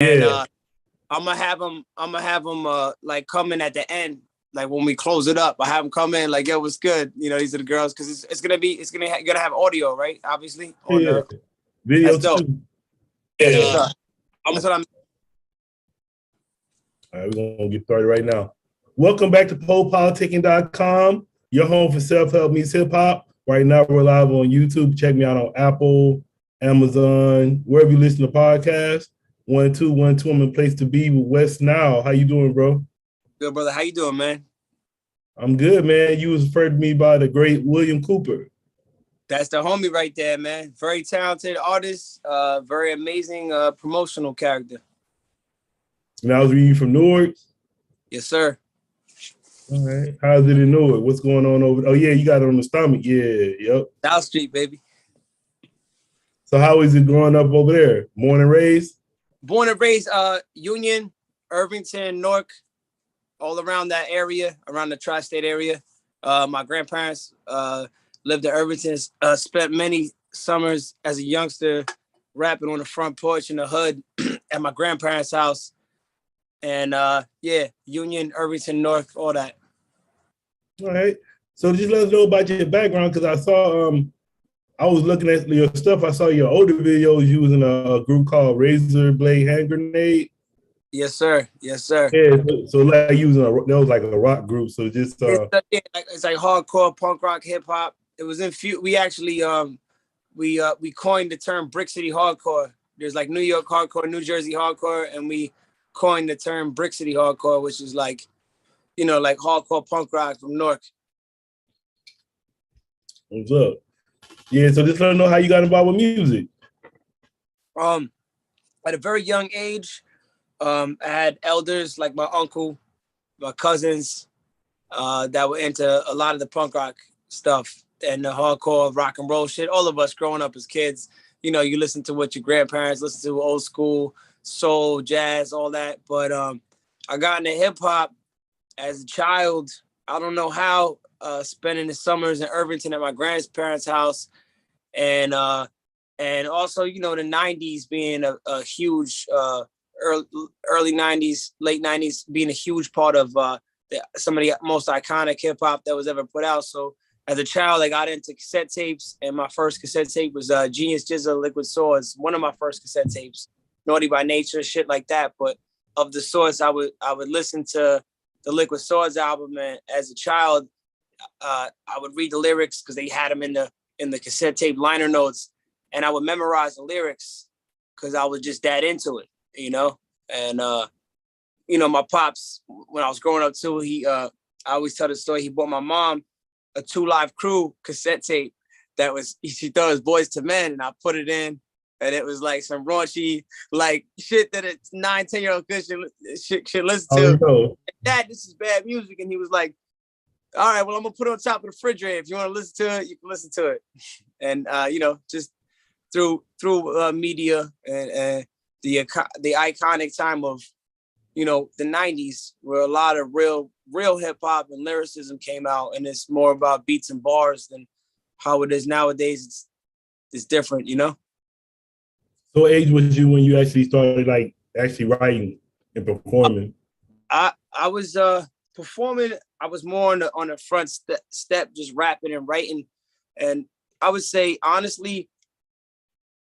And Yeah. I'm gonna have him like come in at the end, like when we close it up. I have him come in like, yo, what's good? You know, these are the girls, because it's gonna have audio, right? Obviously on Yeah. the Video that's dope. too. And, Yeah. that's what I'm. All right, we're gonna get started right now. Welcome back to PoPolitickin.com, your home for self-help meets hip-hop. Right now we're live on YouTube. Check me out on Apple, Amazon, wherever you listen to podcasts. 1-2-1-2. I'm in place to be with Wes Nihil. How you doing, bro? Good, brother. How you doing, man? I'm good, man. You was referred to me by the great William Cooper. That's the homie right there, man. Very talented artist, very amazing promotional character. And I was reading from Newark. Yes, sir. All right. How's it in Newark? What's going on over there? Oh, yeah, you got it on the stomach. Yeah, yep. South Street, baby. So how is it growing up over there? Born and raised? Born and raised Union, Irvington, Newark, all around that area, around the tri-state area. My grandparents lived in Irvington, spent many summers as a youngster rapping on the front porch in the hood at my grandparents' house. And yeah, Union, Irvington, North, all that. All right. So just let us know about your background, because I saw I was looking at your stuff. I saw your older videos using a group called Razor Blade Hand Grenade. Yes, sir. Yes, sir. Yeah. So like using that was like a rock group. So just it's like hardcore punk rock, hip hop. It was we actually we coined the term Brick City Hardcore. There's like New York hardcore, New Jersey hardcore, and we coined the term Brick City Hardcore, which is like, you know, like hardcore punk rock from Newark. What's up? Yeah, so just let them know how you got involved with music. At a very young age, I had elders like my uncle, my cousins, that were into a lot of the punk rock stuff and the hardcore rock and roll shit. All of us growing up as kids, you know, you listen to what your grandparents listen to, old school, soul, jazz, all that. But I got into hip hop as a child. I don't know how, spending the summers in Irvington at my grandparents' house. And also, you know, the 90s being a huge, early 90s, late 90s being a huge part of some of the most iconic hip hop that was ever put out. So as a child, I got into cassette tapes, and my first cassette tape was Genius Jizzle, Liquid Swords, one of my first cassette tapes, Naughty by Nature, shit like that. But of the Swords, I would listen to the Liquid Swords album, and as a child, I would read the lyrics because they had them in the cassette tape liner notes, and I would memorize the lyrics because I was just that into it, you know. And you know, my pops, when I was growing up too, I always tell the story. He bought my mom a 2 Live Crew cassette tape that was, she thought it was Boys to Men, and I put it in, and it was like some raunchy like shit that a 9-10-year-old kid should listen to. Oh, Dad, this is bad music. And he was like, all right, well, I'm gonna put it on top of the refrigerator. If you want to listen to it, you can listen to it. And you know, just through media and the iconic time of, you know, the 90s, where a lot of real hip hop and lyricism came out, and it's more about beats and bars than how it is nowadays. It's different, you know. So what age was you when you actually started like actually writing and performing? I was performing. I was more on the front step, just rapping and writing. And I would say, honestly,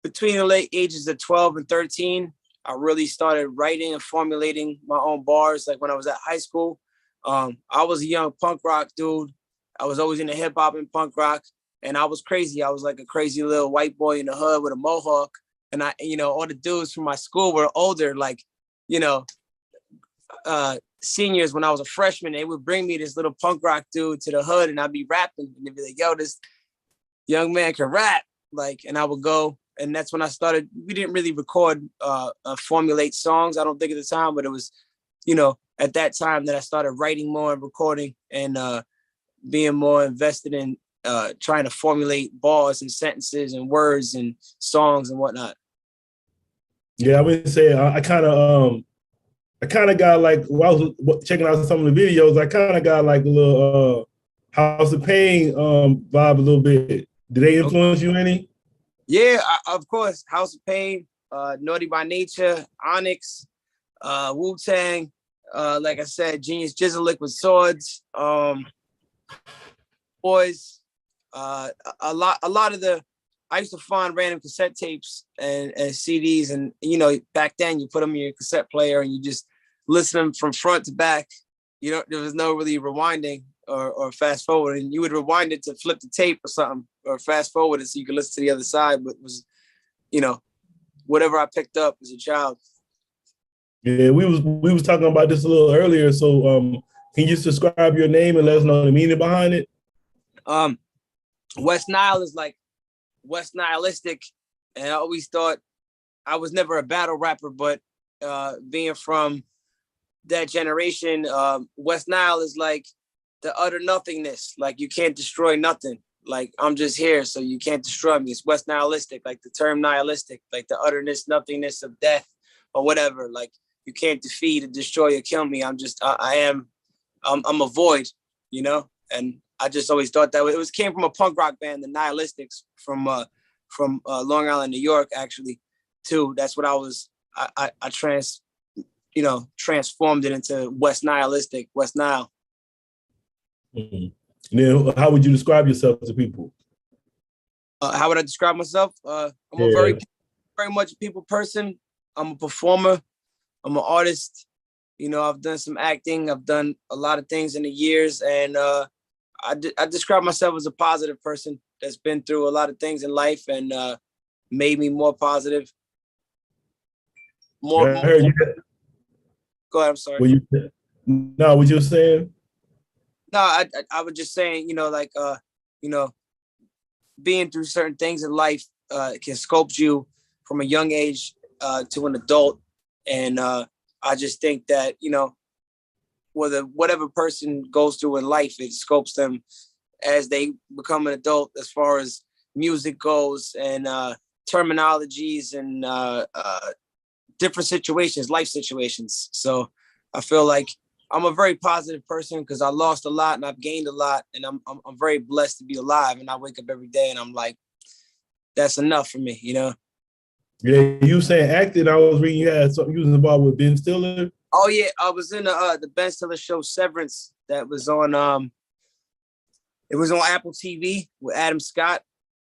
between the late ages of 12 and 13, I really started writing and formulating my own bars. Like when I was at high school, I was a young punk rock dude. I was always into hip hop and punk rock, and I was crazy. I was like a crazy little white boy in the hood with a mohawk. And you know, all the dudes from my school were older, like, you know, seniors. When I was a freshman, they would bring me this little punk rock dude to the hood, and I'd be rapping, and they'd be like, yo, this young man can rap. Like, and I would go, and that's when I started. We didn't really record, formulate songs, I don't think at the time, but it was, you know, at that time that I started writing more and recording, and being more invested in trying to formulate bars and sentences and words and songs and whatnot. Yeah, I would say I kind of got like, while I was checking out some of the videos, I kind of got like a little House of Pain vibe a little bit. Did they influence you any? Yeah, of course. House of Pain, Naughty by Nature, Onyx, Wu-Tang, like I said, Genius Jizzle with Swords, Boys, a lot of the, I used to find random cassette tapes and CDs, and back then you put them in your cassette player and you just listen to them from front to back. There was no really rewinding or fast forward, and you would rewind it to flip the tape or something, or fast forward it so you could listen to the other side. But it was, whatever I picked up as a child. Yeah, we was talking about this a little earlier. So can you just describe your name and let us know the meaning behind it? Wes Nihil is like West Nihilistic, and I always thought I was never a battle rapper, but being from that generation, West Nihil is like the utter nothingness. Like, you can't destroy nothing. Like, I'm just here, so you can't destroy me. It's West Nihilistic, like the term nihilistic, like the utterness, nothingness of death or whatever. Like, you can't defeat or destroy or kill me. I'm a void, and I just always thought that it came from a punk rock band, the Nihilistics, from Long Island, New York, actually, too. That's what I transformed it into West Nihilistic, West Nile. Mm-hmm. Now, how would you describe yourself to people? How would I describe myself? I'm a very much a people person. I'm a performer. I'm an artist. I've done some acting. I've done a lot of things in the years, and I describe myself as a positive person that's been through a lot of things in life and made me more positive. I heard you. Go ahead. I'm sorry. What you were saying? No, I was just saying, being through certain things in life can sculpt you from a young age to an adult. And I just think that, whatever person goes through in life, it sculpts them as they become an adult, as far as music goes and terminologies and different situations, life situations. So I feel like I'm a very positive person because I lost a lot and I've gained a lot, and I'm very blessed to be alive. And I wake up every day and I'm like, that's enough for me, Yeah, you saying acting. I was reading you had something you was involved with Ben Stiller. Oh yeah, I was in the Ben Stiller show Severance that was on it was on Apple TV with Adam Scott.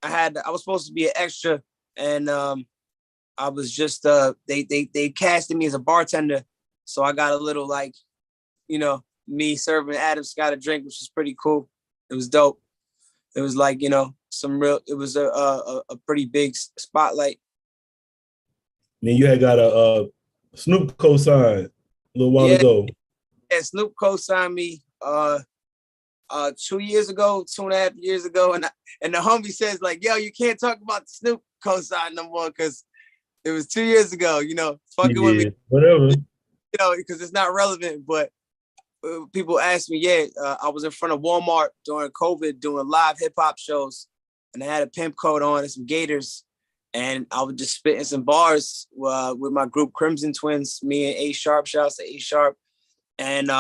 I was supposed to be an extra, and I was just they casted me as a bartender, so I got a little me serving Adam Scott a drink, which was pretty cool. It was dope. It was like, it was a pretty big spotlight. Then you had got a Snoop co-sign a little while ago. Yeah, Snoop co-signed me 2 years ago, 2.5 years ago. And the homie says, like, yo, you can't talk about the Snoop co-sign no more because it was 2 years ago, fucking with me. Whatever. Because it's not relevant. But people ask me, I was in front of Walmart during COVID doing live hip hop shows, and I had a pimp coat on and some gaiters, and I was just spitting some bars with my group Crimson Twins, me and A Sharp. Shouts to A Sharp, and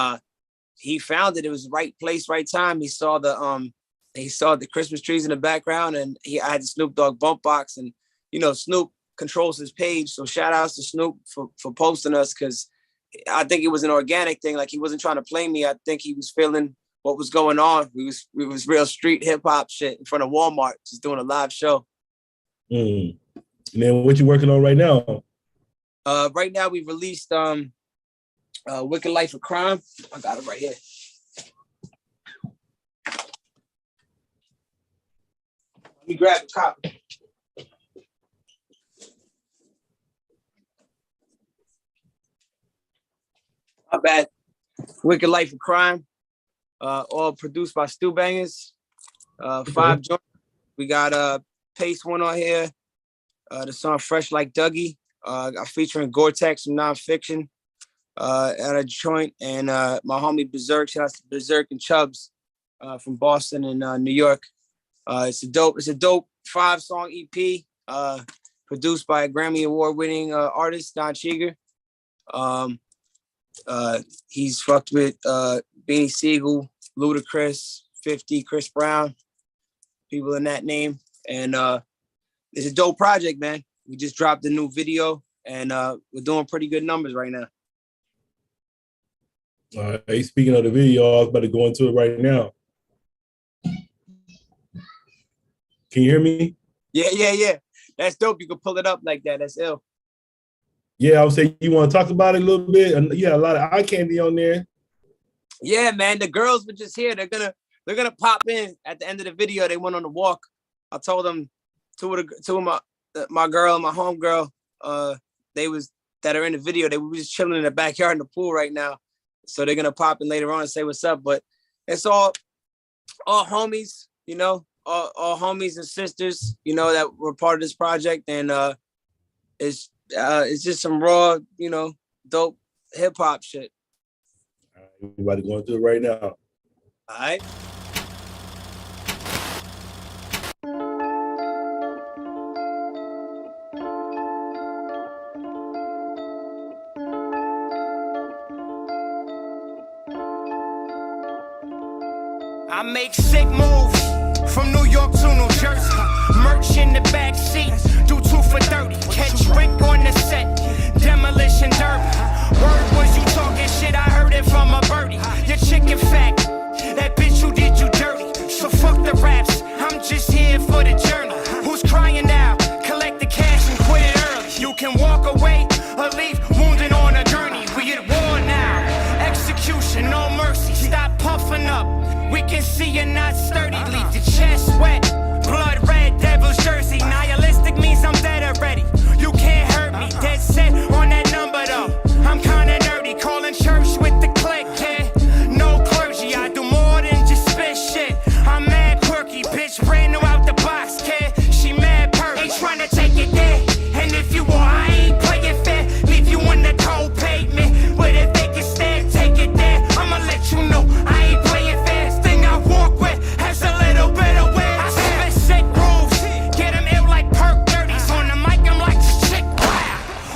he found it. It was right place, right time. He saw the Christmas trees in the background, and I had the Snoop Dogg bump box, and Snoop controls his page, so shout outs to Snoop for posting us, because I think it was an organic thing. Like, he wasn't trying to play me. I think he was feeling what was going on. We was real street hip hop shit in front of Walmart, just doing a live show. And then what you working on right now? Right now we released Wicked Life of Crime. I got it right here. Let me grab a copy. My bad. Wicked Life of Crime, all produced by Stu Bangers. 5 joints. We got Pace One on here. The song Fresh Like Dougie. Featuring Gore-Tex from Nonfiction at a joint, and my homie Berserk. Shout out to Berserk and Chubbs from Boston and New York. It's a dope 5-song EP produced by a Grammy Award-winning artist, Don Cheeger. He's fucked with Beanie Siegel, Ludacris, 50, Chris Brown, people in that name. And it's a dope project, man. We just dropped a new video, and we're doing pretty good numbers right now. Hey, speaking of the video, I was about to go into it right now. Can you hear me? Yeah. That's dope. You can pull it up like that. That's ill. Yeah, I would say you want to talk about it a little bit. And yeah, a lot of eye candy on there. Yeah, man. The girls were just here. They're gonna pop in at the end of the video. They went on a walk. I told them two of my girl and my homegirl, that are in the video. They were just chilling in the backyard in the pool right now. So they're gonna pop in later on and say what's up. But it's all homies, you know, all homies and sisters, you know, that were part of this project. And it's just some raw, you know, dope hip hop shit. Everybody going through it right now. All right. I make sick moves from New York to New Jersey. Merch in the back seat, do 2 for 30. Catch Rick on the set, demolition derby. Word was you talking shit, I heard it from a birdie. Your chicken fact, that bitch who did you dirty. So fuck the raps, I'm just here for the journey. Who's crying now? Collect the cash and quit it early. You can walk away or leave wounded on a journey. We at war now, execution, no mercy. Stop puffing up. We can see you're not sturdy. Leave the chest wet. Blood red, devil's jersey. Nihilistic means I'm dead already. You can't hurt me. Dead set on that number though. I'm kinda nerdy. Calling church with the click, yeah. No clergy. I do more than just spit shit. I'm mad quirky. Bitch brand new out the box, kid. She mad perky. Ain't trying to take it there. And if you want, I ain't playing fair. Leave you on the cold pavement. With a vacant stare, take it there. I'ma let you know I ain't playing fair. Walk with has a little bit of wear. I spit sick grooves, get him ill like perk dirties. On the mic, I'm like this chick,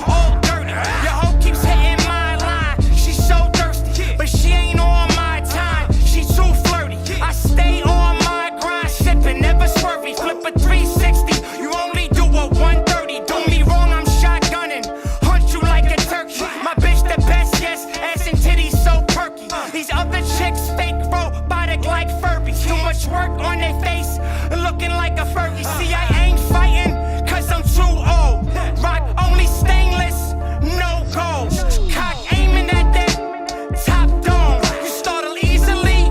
all dirty. Your hoe keeps hitting my line. She's so thirsty, but she ain't on my time. She too flirty. I stay on my grind, sipping, never swervy. Flip a 360, you only do a 130. Do me wrong, I'm shotgunning. Hunt you like a turkey. My bitch the best, yes, ass and titties so perky. These other chicks fake robotic like Furbies. Too much work on their face, looking like a Fergie. See, I ain't fighting, cause I'm too old. Rock only stainless, no gold. Cock aiming at that top dome. You startle easily,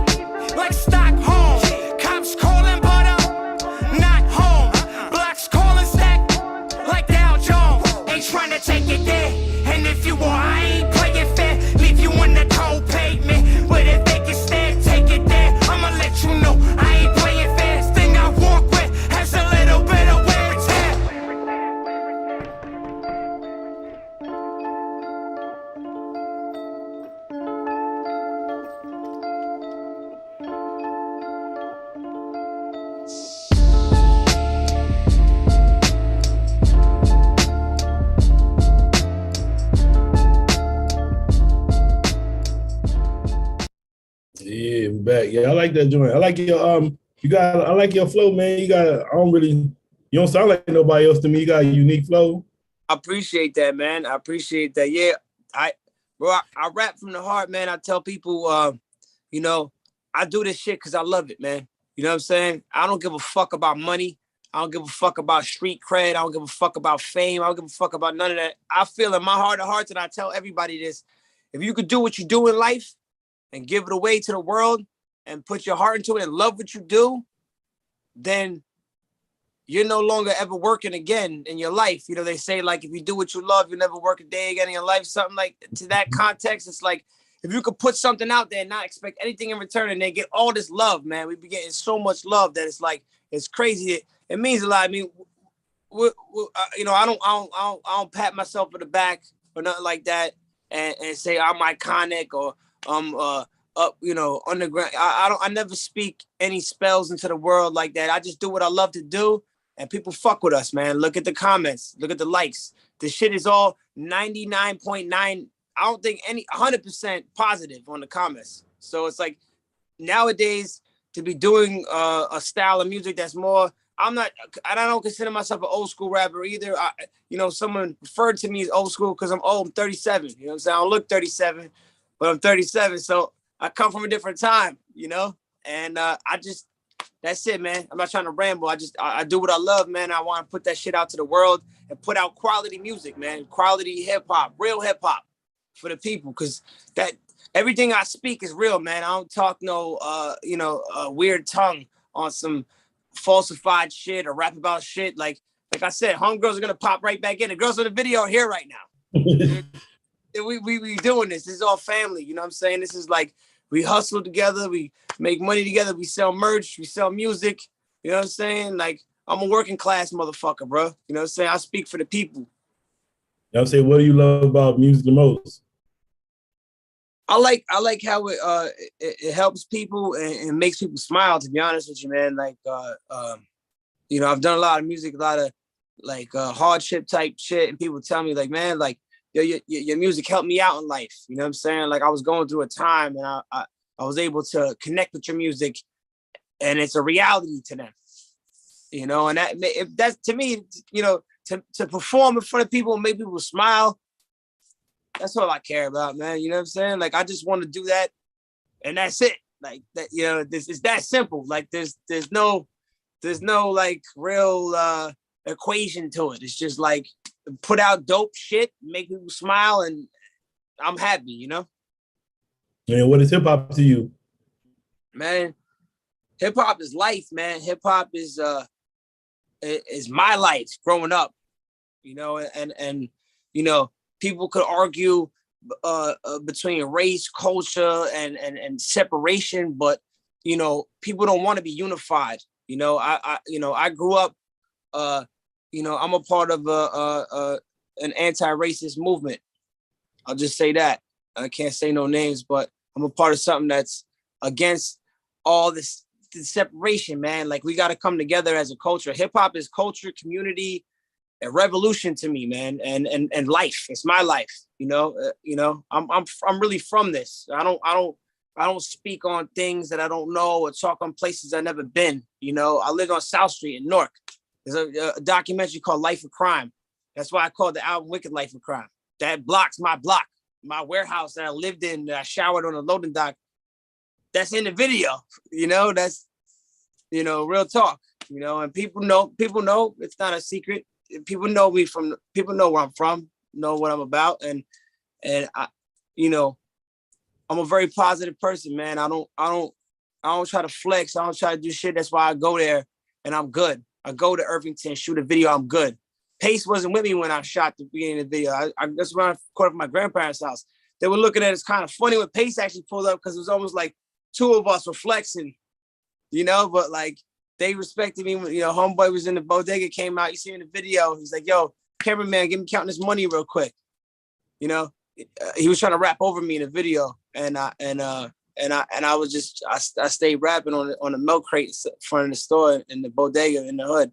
like Stockholm. Cops calling, but I'm not home. Blocks calling, stack, like Dow Jones. Ain't trying to take it there. And if you want, I ain't playing fair. Leave you on the cold pavement with a vacant stare. Take it there. I'ma let you know I ain't playing fast. Thing I walk with has a little bit of wear and tear. Yeah, we're back. Yeah, I like that joint. I like your I like your flow, man. You don't sound like nobody else to me. You got a unique flow. I appreciate that, man. I appreciate that. Yeah, I rap from the heart, man. I tell people, you know, I do this shit because I love it, man. You know what I'm saying? I don't give a fuck about money. I don't give a fuck about street cred. I don't give a fuck about fame. I don't give a fuck about none of that. I feel in my heart of hearts, and I tell everybody this: if you could do what you do in life and give it away to the world and put your heart into it and love what you do, then you're no longer ever working again in your life. You know, they say, like, if you do what you love, you never work a day again in your life. Something like, to that context, it's like, if you could put something out there and not expect anything in return and then get all this love, man, we be getting so much love that it's like, it's crazy. It means a lot. I mean, you know, I don't pat myself on the back or nothing like that and say I'm iconic or I'm up, you know, underground. I never speak any spells into the world like that. I just do what I love to do, and people fuck with us, man. Look at the comments, look at the likes. The shit is all 99.9. I don't think 100% positive on the comments. So it's like nowadays to be doing a style of music that's more I'm not, I don't consider myself an old school rapper either. Someone referred to me as old school because I'm old. I'm 37. You know what I'm saying? I don't look 37, but I'm 37. So I come from a different time, and that's it, man. I'm not trying to ramble. I do what I love, man. I want to put that shit out to the world and put out quality music, man. Quality hip hop, real hip hop for the people. Cause that everything I speak is real, man. I don't talk no, weird tongue on some falsified shit or rap about shit. Like I said, homegirls are gonna pop right back in. The girls in the video are here right now. we doing this. This is all family. You know what I'm saying? This is like we hustle together. We make money together. We sell merch. We sell music. You know what I'm saying? Like I'm a working class motherfucker, bro. You know what I'm saying? I speak for the people. I'm saying, what do you love about music the most? I like how it helps people and makes people smile. To be honest with you, man, like I've done a lot of music, a lot of like hardship type shit, and people tell me like, man, like your music helped me out in life. You know what I'm saying? Like I was going through a time, and I was able to connect with your music, and it's a reality to them. And that's to me, to perform in front of people and make people smile. That's all I care about, man. You know what I'm saying? Like, I just want to do that, and that's it. Like that, this is that simple. Like, there's no like real equation to it. It's just like put out dope shit, make people smile, and I'm happy. And what is hip hop to you? Man, hip hop is life, man. Hip hop is my life growing up. And people could argue between race, culture, and separation, but people don't want to be unified. I grew up. I'm a part of an anti-racist movement. I'll just say that. I can't say no names, but I'm a part of something that's against all this separation, man. Like we got to come together as a culture. Hip hop is culture, community, a revolution to me, man, and life. It's my life, I'm really from this. I don't speak on things that I don't know or talk on places I've never been. I lived on South Street in Newark. There's a documentary called Life of Crime. That's why I called the album Wicked Life of Crime. That block's my block, my warehouse that I lived in, that I showered on a loading dock. That's in the video, that's, real talk, and people know, it's not a secret. People know people know where I'm from, know what I'm about. And I, I'm a very positive person, man. I don't try to flex. I don't try to do shit. That's why I go there and I'm good. I go to Irvington, shoot a video. I'm good. Pace wasn't with me when I shot the beginning of the video. That's when I recorded at my grandparents' house. They were looking at it as kind of funny when Pace actually pulled up because it was almost like two of us were flexing, but like, they respected me. Homeboy was in the bodega, came out. You see in the video, he's like, "Yo, cameraman, give me counting this money real quick." He was trying to rap over me in the video, and I was just I stayed rapping on the milk crate in front of the store in the bodega in the hood,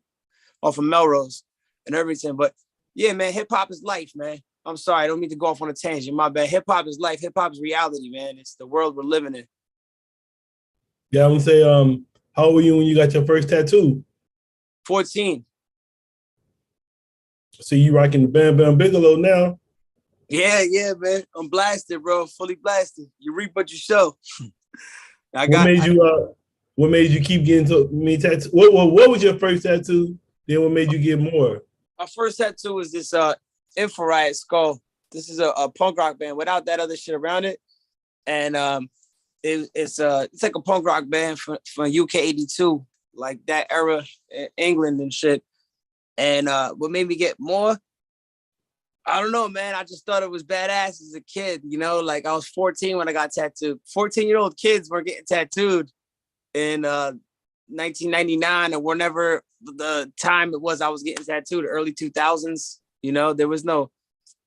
off of Melrose and everything. But yeah, man, hip hop is life, man. I'm sorry, I don't mean to go off on a tangent. My bad. Hip hop is life. Hip hop is reality, man. It's the world we're living in. Yeah, I'm gonna say, how old were you when you got your first tattoo? 14. So you rocking the Bam Bam Bigelow now? Yeah, man. I'm blasted, bro. Fully blasted. You reap what you sow. What made you keep getting so many tattoos? What was your first tattoo? Then what made you get more? My first tattoo was this infrared skull. This is a punk rock band without that other shit around it. And it's like a punk rock band from UK 82, like that era in England and shit. And what made me get more, I don't know, man. I just thought it was badass as a kid, like I was 14 when I got tattooed. 14-year-old kids were getting tattooed in 1999 or whenever the time it was I was getting tattooed, early 2000s. There was no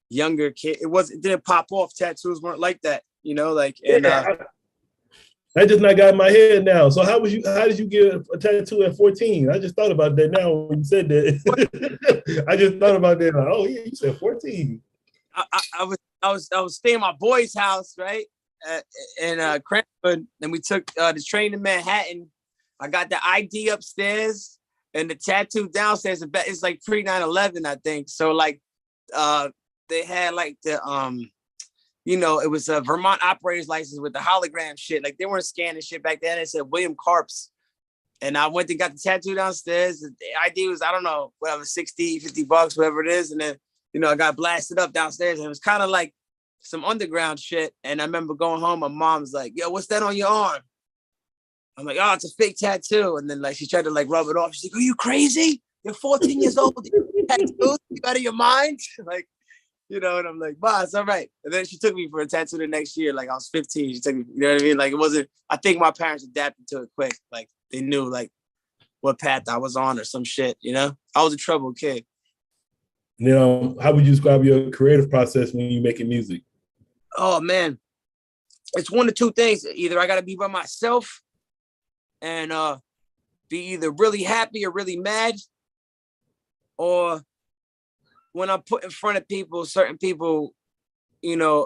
younger kid. It didn't pop off. Tattoos weren't like that, I just not got in my head now. So how did you get a tattoo at 14? I just thought about that now when you said that. I just thought about that. Like, oh yeah, you said 14. I was staying at my boy's house, right? In Cranford, and we took the train to Manhattan. I got the ID upstairs. And the tattoo downstairs, it's like pre 9/11, I think. So like, they had like the it was a Vermont operator's license with the hologram shit. Like they weren't scanning shit back then. It said William Carps. And I went and got the tattoo downstairs. The ID was, I don't know, whatever, $60, $50, whatever it is. And then, I got blasted up downstairs. And it was kind of like some underground shit. And I remember going home, my mom's like, yo, what's that on your arm? I'm like, oh, it's a fake tattoo. And then like she tried to like rub it off. She's like, are you crazy? You're 14 years old. Tattoos? You out of your mind? Like, and I'm like, bah, it's all right. And then she took me for a tattoo the next year. Like I was 15. She took me, you know what I mean? Like it wasn't, I think my parents adapted to it quick. Like they knew like what path I was on or some shit, I was a troubled kid. How would you describe your creative process when you're making music? Oh man, it's one of two things. Either I got to be by myself and be either really happy or really mad, or when I'm put in front of people, certain people, I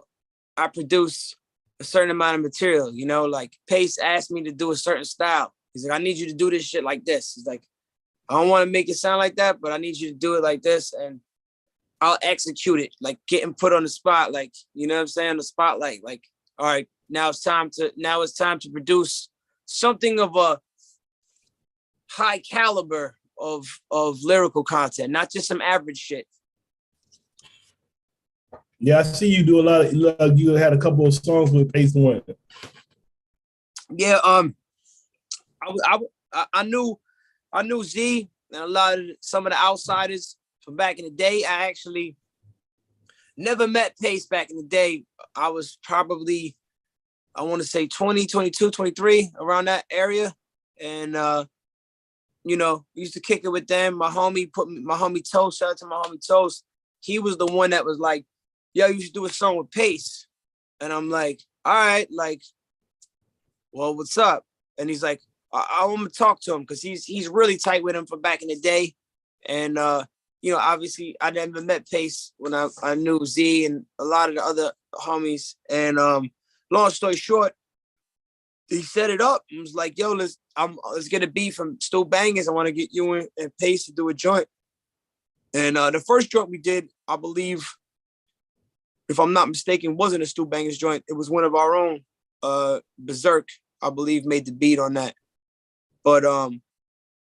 produce a certain amount of material, like Pace asked me to do a certain style. He's like, I need you to do this shit like this. He's like, I don't want to make it sound like that, but I need you to do it like this. And I'll execute it, like getting put on the spot, like, you know what I'm saying? The spotlight, like, all right, now it's time to produce something of a high caliber of lyrical content, not just some average shit. Yeah, I see you do a lot of, you had a couple of songs with Pace One. Yeah, I knew Z and a lot of some of the outsiders from back in the day. I actually never met Pace back in the day. I was probably, I want to say 20, 22, 23, around that area. And, used to kick it with them. My homie Toast, shout out to my homie Toast. He was the one that was like, yo, you should do a song with Pace. And I'm like, all right, like, well, what's up? And he's like, I want to talk to him because he's really tight with him from back in the day. And, obviously I never met Pace when I knew Z and a lot of the other homies. And long story short, he set it up and was like, yo, let's get a beat from Stu Bangers. I want to get you and Pace to do a joint. And the first joint we did, I believe, if I'm not mistaken, wasn't a Stu Bangers joint. It was one of our own, Berserk, I believe, made the beat on that. But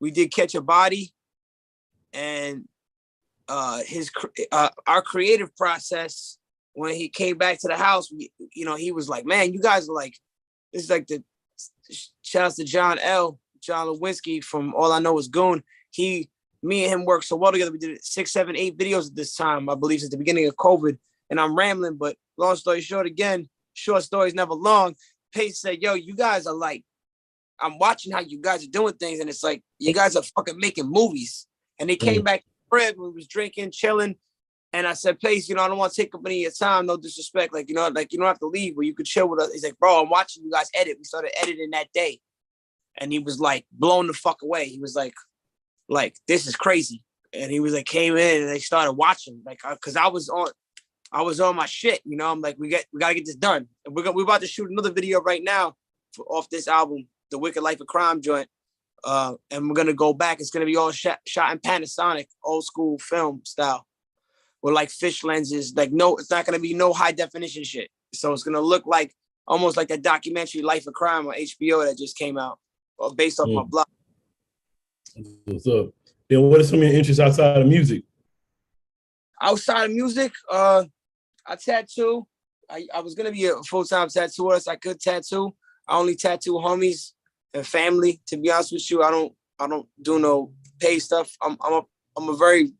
we did Catch a Body, and our creative process, when he came back to the house, he was like, man, you guys are like, this is like the shouts to John Lewinsky from All I Know Is Goon. Me and him worked so well together. We did 6, 7, 8 videos at this time, I believe, since the beginning of COVID. And I'm rambling, but long story short, again, short stories never long. Pace said, yo, you guys are like, I'm watching how you guys are doing things, and it's like, you guys are fucking making movies. And they came back to the crib, we was drinking, chilling. And I said, Pace, I don't want to take up any of your time, no disrespect. Like, you don't have to leave, but you could chill with us. He's like, bro, I'm watching you guys edit. We started editing that day. And he was like, blown the fuck away. He was like, this is crazy. And he was like, came in and they started watching. Like, cause I was on my shit, I'm like, we got to get this done. And we're about to shoot another video right now off this album, The Wicked Life of Crime joint. And we're going to go back. It's going to be all shot in Panasonic, old school film style, with like fish lenses. Like, no, it's not going to be no high definition shit. So it's going to look like almost like that documentary Life of Crime on HBO that just came out, based off my blog. What's up? Then what are some of your interests outside of music? Outside of music, I tattoo. I was gonna be a full-time tattoo artist. I could tattoo. I only tattoo homies and family. To be honest with you, I don't do no pay stuff. I'm a very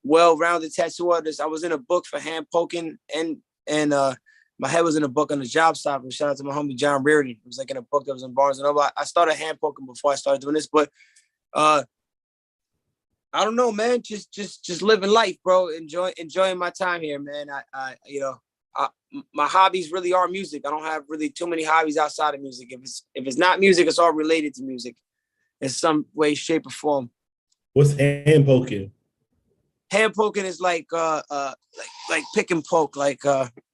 well-rounded tattoo artist. I was in a book for hand poking, and my head was in a book on the job site. Shout out to my homie John Reardon. It was like in a book that was in Barnes and Noble. I started hand poking before I started doing this, but I don't know, man. Just living life, bro. Enjoying my time here, man. My hobbies really are music. I don't have really too many hobbies outside of music. If it's not music, it's all related to music in some way, shape, or form. What's hand poking? Hand poking is like pick and poke. Like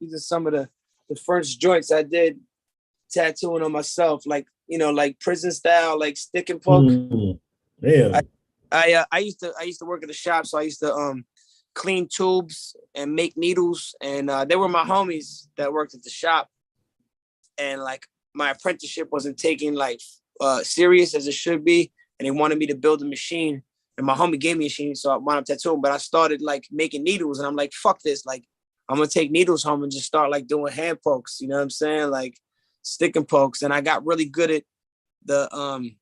these are some of the first joints I did tattooing on myself, like like prison style, like stick and poke. Yeah. I used to work at the shop, so I used to clean tubes and make needles, and they were my homies that worked at the shop, and like my apprenticeship wasn't taken like serious as it should be, and they wanted me to build a machine, and my homie gave me a machine, so I wound up tattooing. But I started like making needles, and I'm like, fuck this, like I'm gonna take needles home and just start like doing hand pokes, you know what I'm saying, like stick and pokes, and I got really good at the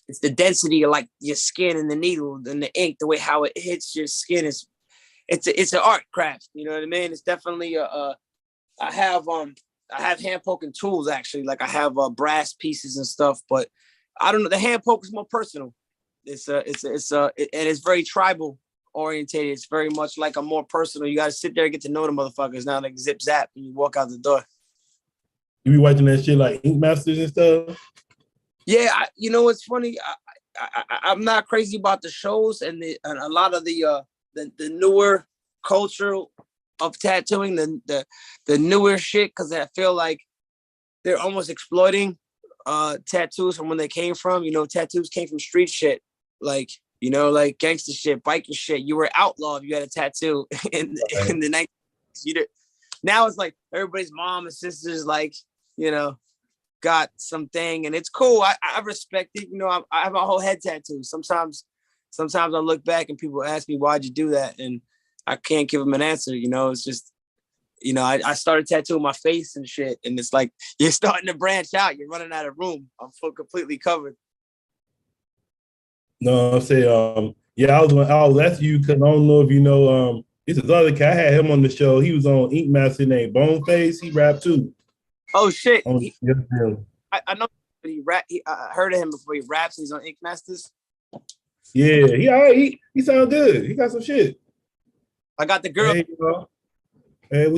it's the density of like your skin and the needle and the ink, the way how it hits your skin is it's an art craft, you know what I mean? It's definitely I have hand poking tools actually, like I have brass pieces and stuff, but I don't know, the hand poke is more personal. And it's very tribal orientated. It's very much like a more personal. You got to sit there and get to know the motherfuckers, not like zip zap and you walk out the door. You be watching that shit like Ink Masters and stuff? Yeah, you know what's funny? I'm not crazy about the shows and a lot of the newer culture of tattooing, the newer shit, because I feel like they're almost exploiting tattoos from when they came from. You know, tattoos came from street shit, like, you know, like gangster shit, biker shit. You were outlaw if you had a tattoo in the 90s. Now it's like everybody's mom and sisters, like, you know, got something, and it's cool. I respect it. You know, I have a whole head tattoo. Sometimes I look back and people ask me, why'd you do that? And I can't give them an answer. You know, it's just, you know, I started tattooing my face and shit. And it's like, you're starting to branch out. You're running out of room. I'm completely covered. No, I'm saying, yeah, I'll ask you because I don't know if you know, it's this other cat. I had him on the show. He was on Ink Master named Boneface. He rapped too. Oh shit! I know he rap. I heard of him before. He raps. He's on Ink Masters. Yeah, he sound good. He got some shit. I got the girl. Hey,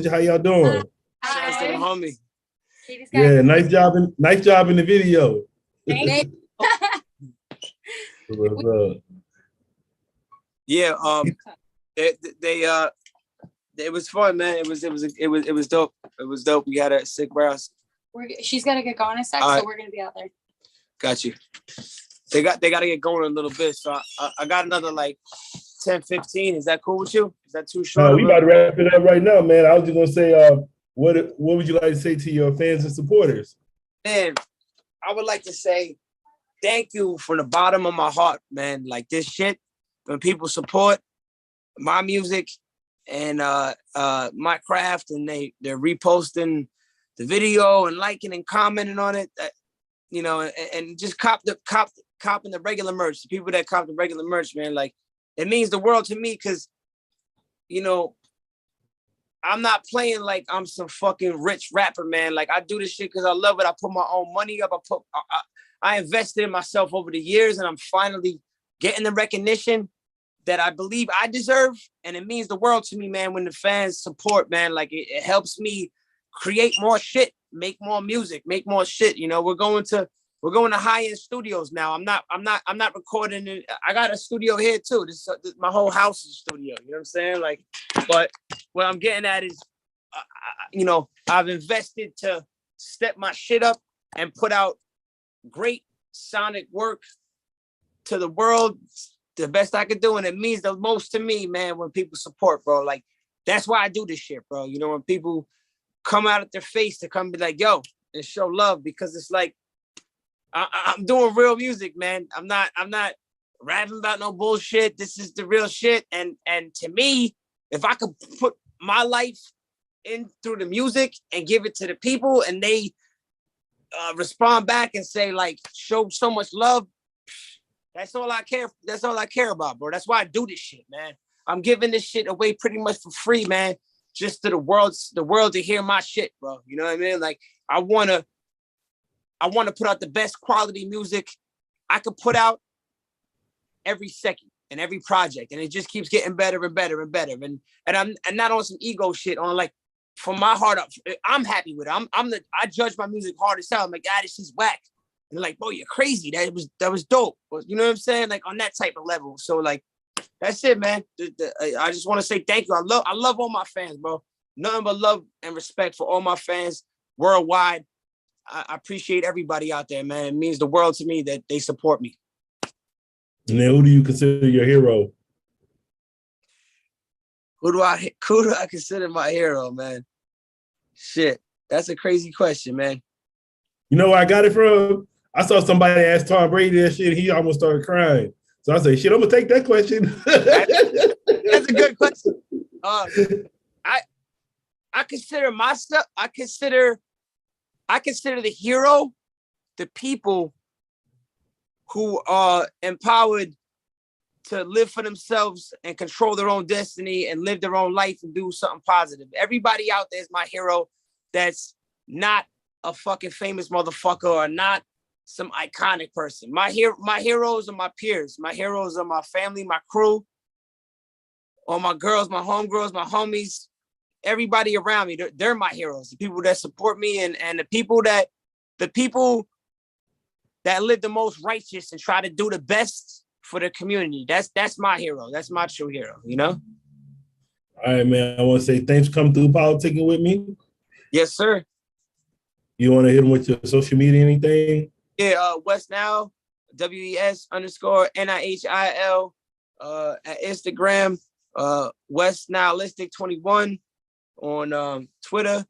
how y'all doing? Shout out to the homie. Yeah, nice job in the video. Thank you. Yeah, it was fun, man. It was dope. It was dope. We had a sick warehouse. She's got to get going in a sec, so we're gonna be out there. Got you. They got to get going a little bit. So I got another like 10, 15. Is that cool with you? Is that too short? No, we about to wrap it up right now, man. I was just gonna say, what would you like to say to your fans and supporters? Man, I would like to say thank you from the bottom of my heart, man. Like this shit, when people support my music and my craft, and they're reposting the video and liking and commenting on it, you know, and just copping the regular merch. The people that cop the regular merch, man, like it means the world to me, because, you know, I'm not playing like I'm some fucking rich rapper, man. Like I do this shit because I love it. I put my own money up. I invested in myself over the years, and I'm finally getting the recognition that I believe I deserve. And it means the world to me, man, when the fans support, man. Like it helps me create more shit, make more music, make more shit. You know, we're going to high-end studios now. I'm not recording it. I got a studio here too. This my whole house is a studio. You know what I'm saying? Like, but what I'm getting at is, you know, I've invested to step my shit up and put out great sonic work to the world, the best I could do. And it means the most to me, man, when people support, bro. Like, that's why I do this shit, bro. You know, when people come out of their face to come be like, yo, and show love, because it's like, I'm doing real music, man. I'm not rapping about no bullshit. This is the real shit. And to me, if I could put my life in through the music and give it to the people, and they respond back and say, like, show so much love, that's all I care. That's all I care about, bro. That's why I do this shit, man. I'm giving this shit away pretty much for free, man. Just to the world to hear my shit, bro. You know what I mean? Like, I wanna put out the best quality music I could put out every second and every project, and it just keeps getting better and better and better. And I'm not on some ego shit. On like, from my heart up, I'm happy with it. I judge my music hard as hell. I'm like, ah, this is whack. And they're like, bro, you're crazy. That was dope. You know what I'm saying? Like, on that type of level. So like, that's it, man. I just want to say thank you. I love all my fans, bro. Nothing but love and respect for all my fans worldwide. I appreciate everybody out there, man. It means the world to me that they support me. And then who do you consider your hero? Who do I consider my hero, man? Shit, that's a crazy question, man. You know where I got it from? I saw somebody ask Tom Brady that shit. He almost started crying. So I say, shit, I'm gonna take that question. That's a good question. I consider myself. I consider the hero, the people who are empowered to live for themselves and control their own destiny and live their own life and do something positive. Everybody out there is my hero. That's not a fucking famous motherfucker or not some iconic person. My heroes are my peers. My heroes are my family, my crew, or my girls, my homegirls, my homies, everybody around me. They're my heroes. The people that support me and the people that live the most righteous and try to do the best for the community. That's my hero. That's my true hero, you know? All right, man. I want to say thanks for coming through politicking with me. Yes, sir. You want to hit them with your social media, anything? Yeah, Wes Nihil, WES_NIHIL at Instagram, Wes Nihilistic 21 on Twitter.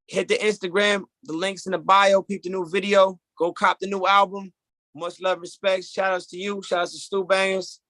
Hit the Instagram, the links in the bio, peep the new video, go cop the new album. Much love, respect. Shout outs to you. Shout outs to Stu Bangers.